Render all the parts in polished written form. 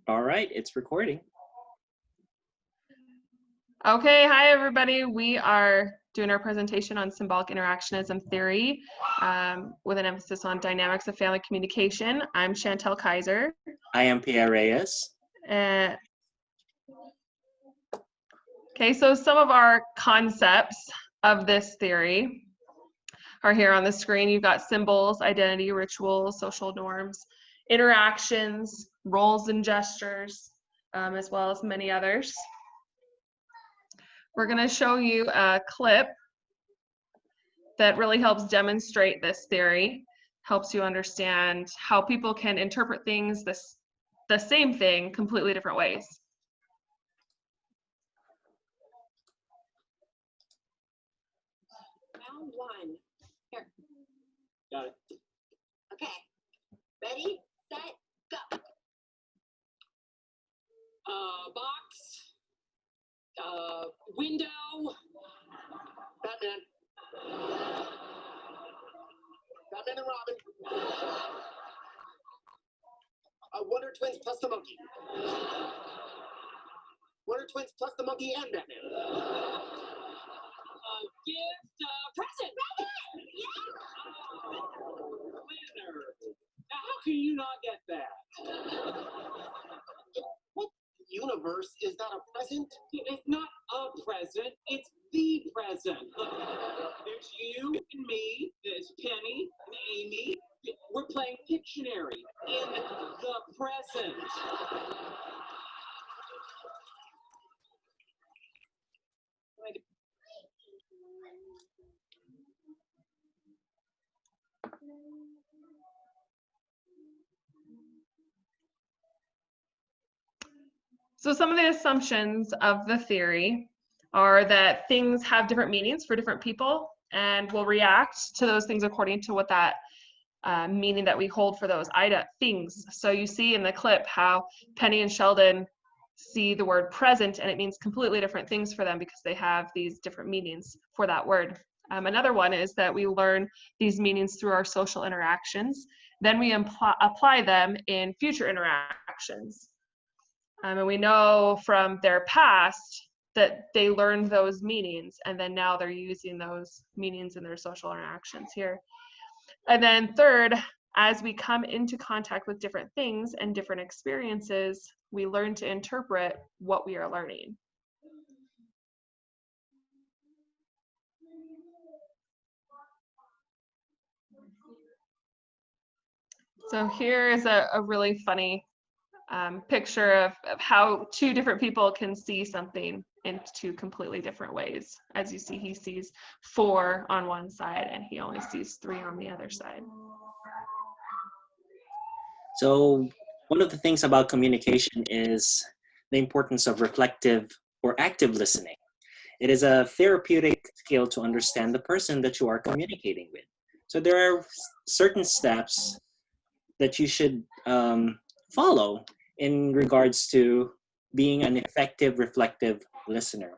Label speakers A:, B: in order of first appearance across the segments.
A: All right, it's recording.
B: Okay, hi everybody. We are doing our presentation on symbolic interactionism theory with an emphasis on dynamics of family communication. I'm Chantel Kaiser.
A: I am Pierre Reyes.
B: Okay, so some of our concepts of this theory are here on the screen. You've got symbols, identity, rituals, social norms, interactions, roles and gestures, as well as many others. We're going to show you a clip that really helps demonstrate this theory, helps you understand how people can interpret things, the same thing, completely different ways.
C: Round one. Here.
A: Got it.
C: Okay. Ready, set, go.
D: Box. Window.
C: Batman. Batman and Robin. Wonder Twins plus the monkey. Wonder Twins plus the monkey and Batman.
D: Gift. Present.
C: Yeah.
D: Planner. Now, how can you not get that?
C: What universe is that a present?
D: It's not a present. It's the present. There's you and me. There's Penny and Amy. We're playing Pictionary in the present.
B: So some of the assumptions of the theory are that things have different meanings for different people and will react to those things according to what that meaning that we hold for those things. So you see in the clip how Penny and Sheldon see the word present and it means completely different things for them because they have these different meanings for that word. Another one is that we learn these meanings through our social interactions. Then we apply them in future interactions. And we know from their past that they learned those meanings and then now they're using those meanings in their social interactions here. And then third, as we come into contact with different things and different experiences, we learn to interpret what we are learning. So here is a really funny picture of how two different people can see something in two completely different ways. As you see, he sees 4 on one side and he only sees 3 on the other side.
A: So one of the things about communication is the importance of reflective or active listening. It is a therapeutic skill to understand the person that you are communicating with. So there are certain steps that you should follow in regards to being an effective reflective listener.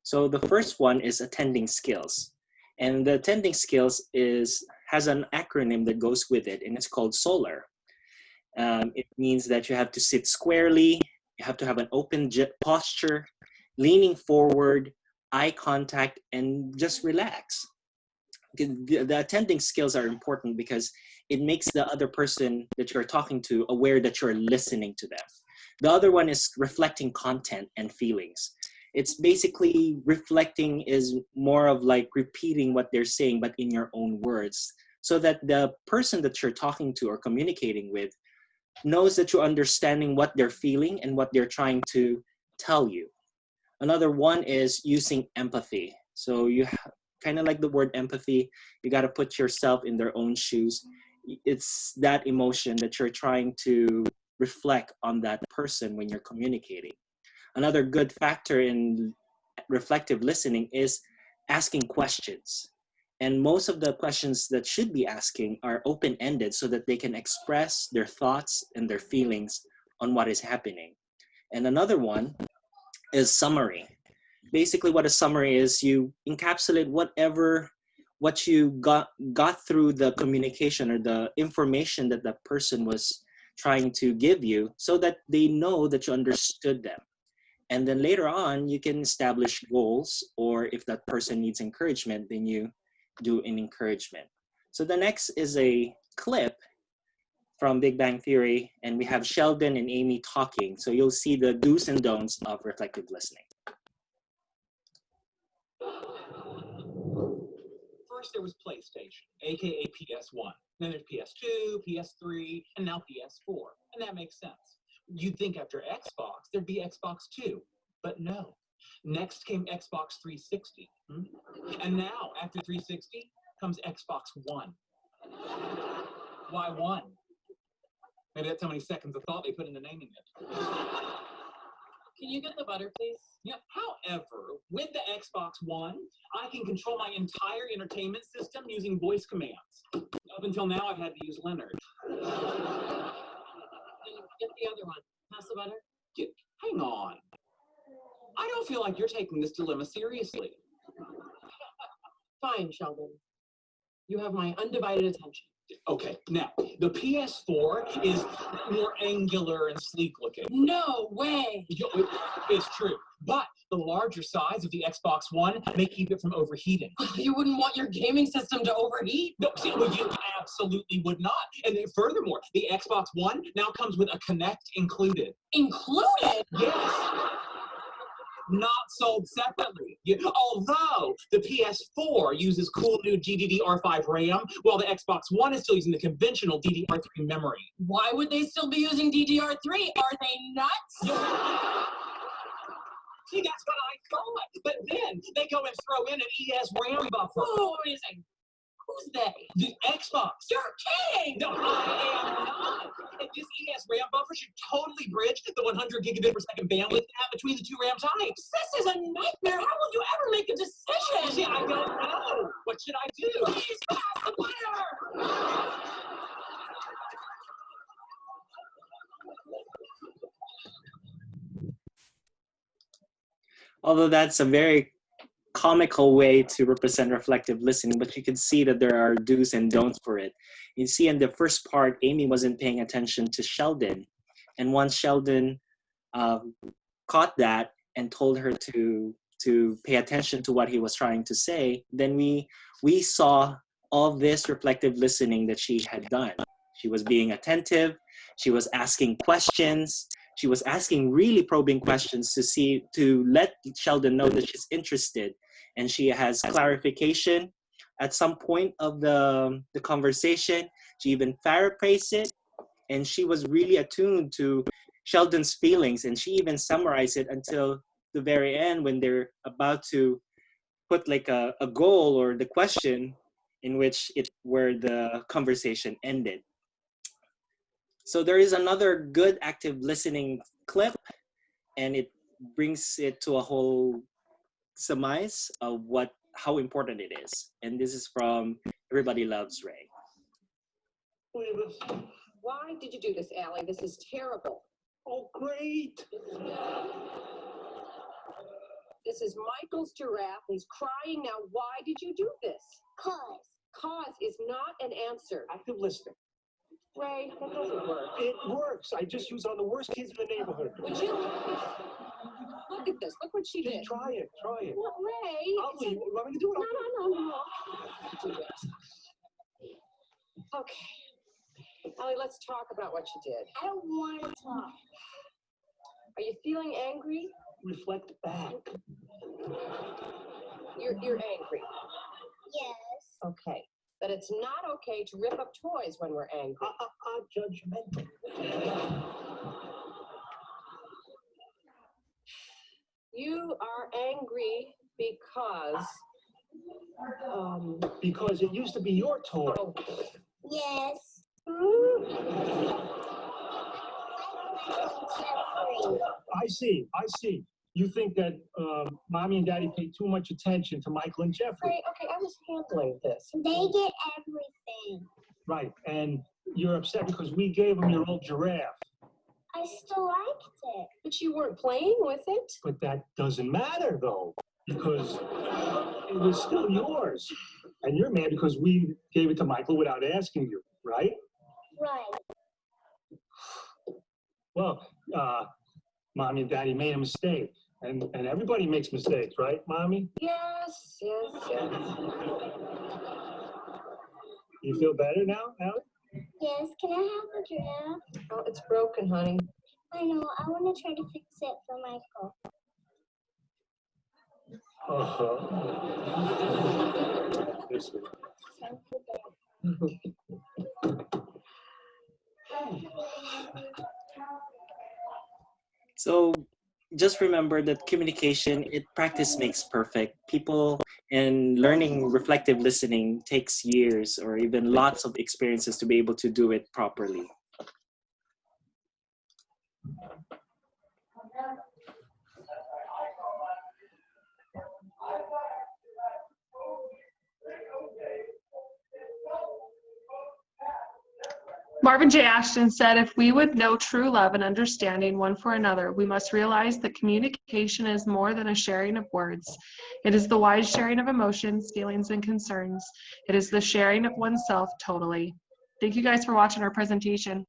A: So the first one is attending skills. And the attending skills has an acronym that goes with it, and it's called SOLAR. It means that you have to sit squarely, you have to have an open posture, leaning forward, eye contact, and just relax. The attending skills are important because it makes the other person that you're talking to aware that you're listening to them. The other one is reflecting content and feelings. It's basically reflecting is more of like repeating what they're saying, but in your own words, so that the person that you're talking to or communicating with knows that you're understanding what they're feeling and what they're trying to tell you. Another one is using empathy. So you kind of like the word empathy, you got to put yourself in their own shoes. It's that emotion that you're trying to reflect on that person when you're communicating. Another good factor in reflective listening is asking questions. And most of the questions that should be asking are open-ended so that they can express their thoughts and their feelings on what is happening. And another one is summary. Basically what a summary is, you encapsulate what you got through the communication or the information that the person was trying to give you so that they know that you understood them. And then later on, you can establish goals, or if that person needs encouragement, then you do an encouragement. So the next is a clip from Big Bang Theory, and we have Sheldon and Amy talking. So you'll see the do's and don'ts of reflective listening.
D: First, there was PlayStation, aka PS1. Then there's PS2, PS3, and now PS4. And that makes sense. You'd think after Xbox, there'd be Xbox 2. But no. Next came Xbox 360. And now, after 360, comes Xbox One. Why one? Maybe that's how many seconds of thought they put into naming it.
E: Can you get the butter, please?
D: Yeah, however, with the Xbox One, I can control my entire entertainment system using voice commands. Up until now, I've had to use Leonard.
E: Then get the other one. Pass the butter.
D: Hang on. I don't feel like you're taking this dilemma seriously.
E: Fine, Sheldon. You have my undivided attention.
D: Okay, now, the PS4 is more angular and sleek looking.
E: No way!
D: It's true, but the larger size of the Xbox One may keep it from overheating.
E: You wouldn't want your gaming system to overheat?
D: No, see, well, you absolutely would not. And then furthermore, the Xbox One now comes with a Kinect included.
E: Included?
D: Yes. Not sold separately. Although the PS4 uses cool new GDDR5 RAM, while the Xbox One is still using the conventional DDR3 memory.
E: Why would they still be using DDR3? Are they nuts?
D: See, that's what I thought. But then they go and throw in an ES RAM buffer.
E: Who is it? Who's they?
D: The Xbox.
E: You're kidding!
D: No, I am not. And this ES RAM buffer should totally bridge the 100 gigabit per second bandwidth gap between the two RAM types.
E: This is a nightmare. How will you ever make a decision?
D: See, I don't know. What should I do?
E: Please pass the butter!
A: Although that's a very comical way to represent reflective listening, but you can see that there are do's and don'ts for it. You see in the first part, Amy wasn't paying attention to Sheldon. And once Sheldon caught that and told her to pay attention to what he was trying to say, then we saw all this reflective listening that she had done. She was being attentive. She was asking questions. She was asking really probing questions to let Sheldon know that she's interested, and she has clarification at some point of the conversation. She even paraphrased it, and she was really attuned to Sheldon's feelings, and she even summarized it until the very end when they're about to put like a goal or the question in where the conversation ended. So there is another good active listening clip, and it brings it to a whole surmise of how important it is. And this is from Everybody Loves Ray.
F: Why did you do this, Allie? This is terrible.
C: Oh, great.
F: This is Michael's giraffe. He's crying now. Why did you do this? Cause is not an answer.
C: Active listening.
F: Ray, that doesn't work.
C: It works. I just use on the worst kids in the neighborhood.
F: Would you? Look at this. Look what she did.
C: Try it. Try it.
F: What, Ray?
C: I'll leave. You want me to do it?
F: No. Do this. Okay. Allie, let's talk about what you did.
G: I don't want to talk.
F: Are you feeling angry?
C: Reflect back.
F: You're angry.
G: Yes.
F: Okay. But it's not okay to rip up toys when we're angry.
C: Judgmental.
F: You are angry because
C: Because it used to be your toy.
F: oh,
G: Yes.
C: I see. You think that Mommy and Daddy pay too much attention to Michael and Jeffrey.
F: Ray, okay, I was handling this.
G: They get everything.
C: Right. And you're upset because we gave them your old giraffe.
G: I still liked it.
F: But you weren't playing with it.
C: But that doesn't matter, though, because it was still yours. And you're mad because we gave it to Michael without asking you, right?
G: Right.
C: Well, Mommy and Daddy made a mistake. And everybody makes mistakes, right, Mommy?
F: Yes, yes, yes.
C: You feel better now, Allie?
G: Yes, can I have a giraffe?
F: Oh, it's broken, honey.
G: I know, I want to try to fix it for Michael.
C: You're sweet.
G: Thank you,
A: So just remember that communication, practice makes perfect. People and learning reflective listening takes years or even lots of experiences to be able to do it properly.
B: Marvin J. Ashton said, if we would know true love and understanding one for another, we must realize that communication is more than a sharing of words. It is the wise sharing of emotions, feelings, and concerns. It is the sharing of oneself totally. Thank you guys for watching our presentation.